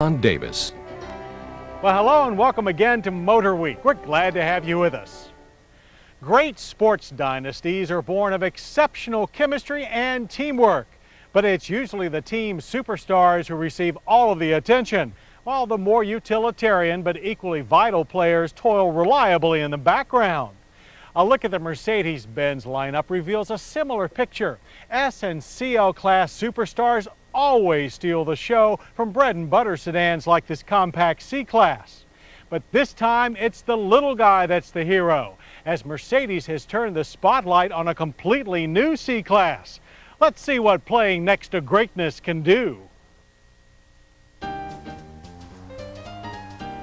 John Davis. Well, hello and welcome again to MotorWeek. We're glad to have you with us. Great sports dynasties are born of exceptional chemistry and teamwork, but it's usually the team superstars who receive all of the attention, while the more utilitarian but equally vital players toil reliably in the background. A look at the Mercedes-Benz lineup reveals a similar picture. S and CL class superstars always steal the show from bread and butter sedans like this compact C-Class. But this time it's the little guy that's the hero, as Mercedes has turned the spotlight on a completely new C-Class. Let's see what playing next to greatness can do.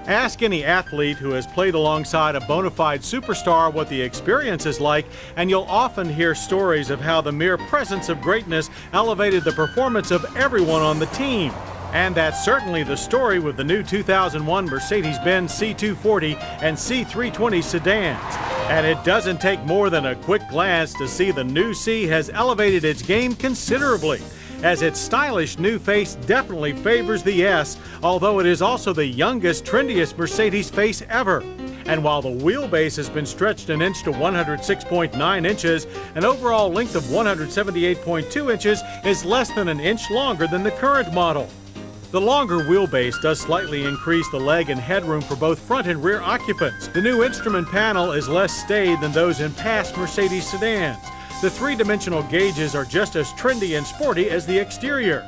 Ask any athlete who has played alongside a bona fide superstar what the experience is like, and you'll often hear stories of how the mere presence of greatness elevated the performance of everyone on the team. And that's certainly the story with the new 2001 Mercedes-Benz C240 and C320 sedans. And it doesn't take more than a quick glance to see the new C has elevated its game considerably, as its stylish new face definitely favors the S, although it is also the youngest, trendiest Mercedes face ever. And while the wheelbase has been stretched an inch to 106.9 inches, an overall length of 178.2 inches is less than an inch longer than the current model. The longer wheelbase does slightly increase the leg and headroom for both front and rear occupants. The new instrument panel is less staid than those in past Mercedes sedans. The three-dimensional gauges are just as trendy and sporty as the exterior.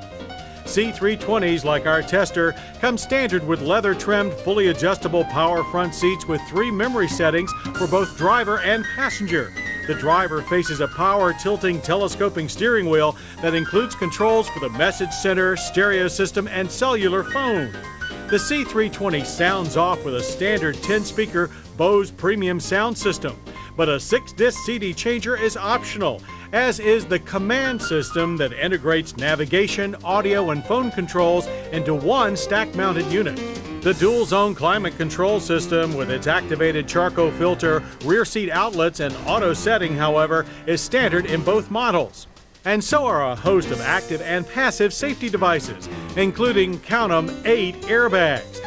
C320s, like our tester, come standard with leather-trimmed, fully adjustable power front seats with 3 memory settings for both driver and passenger. The driver faces a power tilting telescoping steering wheel that includes controls for the message center, stereo system, and cellular phone. The C320 sounds off with a standard 10-speaker Bose premium sound system, but a 6-disc CD changer is optional, as is the command system that integrates navigation, audio, and phone controls into one stack-mounted unit. The dual-zone climate control system with its activated charcoal filter, rear seat outlets, and auto setting, however, is standard in both models. And so are a host of active and passive safety devices, including, count 'em, 8 airbags.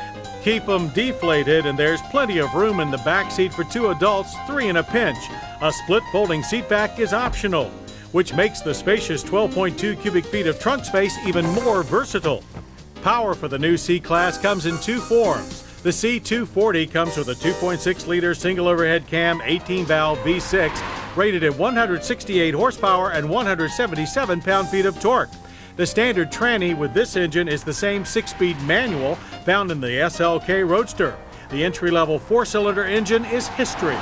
Keep them deflated, and there's plenty of room in the back seat for 2 adults, 3 in a pinch. A split folding seat back is optional, which makes the spacious 12.2 cubic feet of trunk space even more versatile. Power for the new C-Class comes in 2 forms. The C240 comes with a 2.6-liter single overhead cam 18-valve V6 rated at 168 horsepower and 177 pound-feet of torque. The standard tranny with this engine is the same 6-speed manual found in the SLK Roadster. The entry-level 4-cylinder engine is history.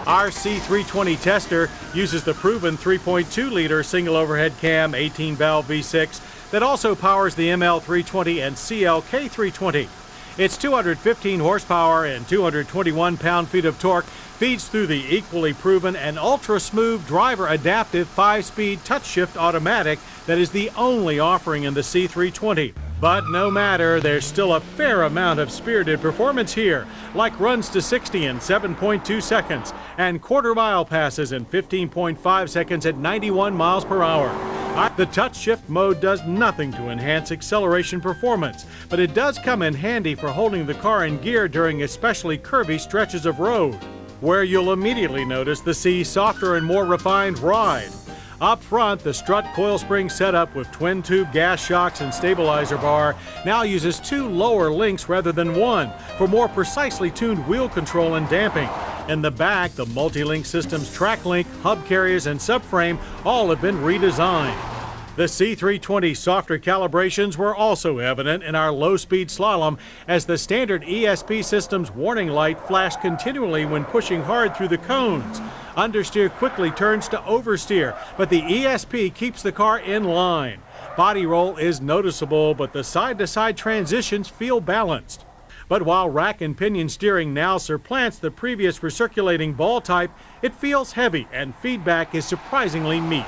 Our C320 tester uses the proven 3.2-liter single overhead cam 18-valve V6 that also powers the ML320 and CLK320. Its 215 horsepower and 221 pound-feet of torque feeds through the equally proven and ultra-smooth driver-adaptive 5-speed touch-shift automatic that is the only offering in the C320. But no matter, there's still a fair amount of spirited performance here, like runs to 60 in 7.2 seconds and quarter-mile passes in 15.5 seconds at 91 miles per hour. The touch shift mode does nothing to enhance acceleration performance, but it does come in handy for holding the car in gear during especially curvy stretches of road, where you'll immediately notice the C's softer and more refined ride. Up front, the strut coil spring setup with twin-tube gas shocks and stabilizer bar now uses 2 lower links rather than 1 for more precisely tuned wheel control and damping. In the back, the multi-link system's track link, hub carriers, and subframe all have been redesigned. The C320 softer calibrations were also evident in our low-speed slalom, as the standard ESP system's warning light flashed continually when pushing hard through the cones. Understeer quickly turns to oversteer, but the ESP keeps the car in line. Body roll is noticeable, but the side-to-side transitions feel balanced. But while rack and pinion steering now supplants the previous recirculating ball type, it feels heavy and feedback is surprisingly meek.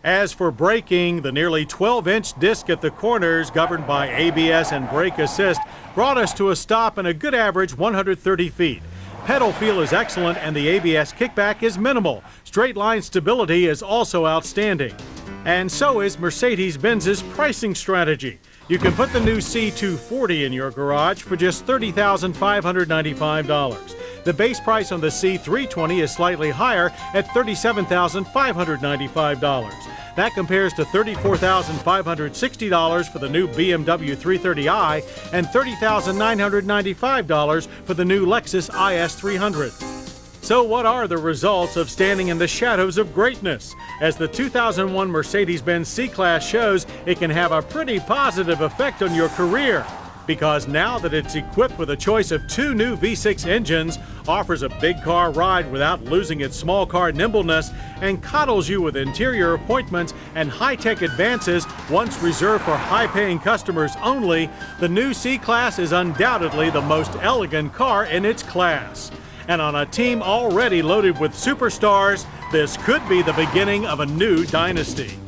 As for braking, the nearly 12-inch disc at the corners, governed by ABS and brake assist, brought us to a stop in a good average 130 feet. Pedal feel is excellent and the ABS kickback is minimal. Straight line stability is also outstanding. And so is Mercedes-Benz's pricing strategy. You can put the new C240 in your garage for just $30,595. The base price on the C320 is slightly higher at $37,595. That compares to $34,560 for the new BMW 330i and $30,995 for the new Lexus IS 300. So what are the results of standing in the shadows of greatness? As the 2001 Mercedes-Benz C-Class shows, it can have a pretty positive effect on your career. Because now that it's equipped with a choice of 2 new V6 engines, offers a big car ride without losing its small car nimbleness, and coddles you with interior appointments and high-tech advances once reserved for high-paying customers only, the new C-Class is undoubtedly the most elegant car in its class. And on a team already loaded with superstars, this could be the beginning of a new dynasty.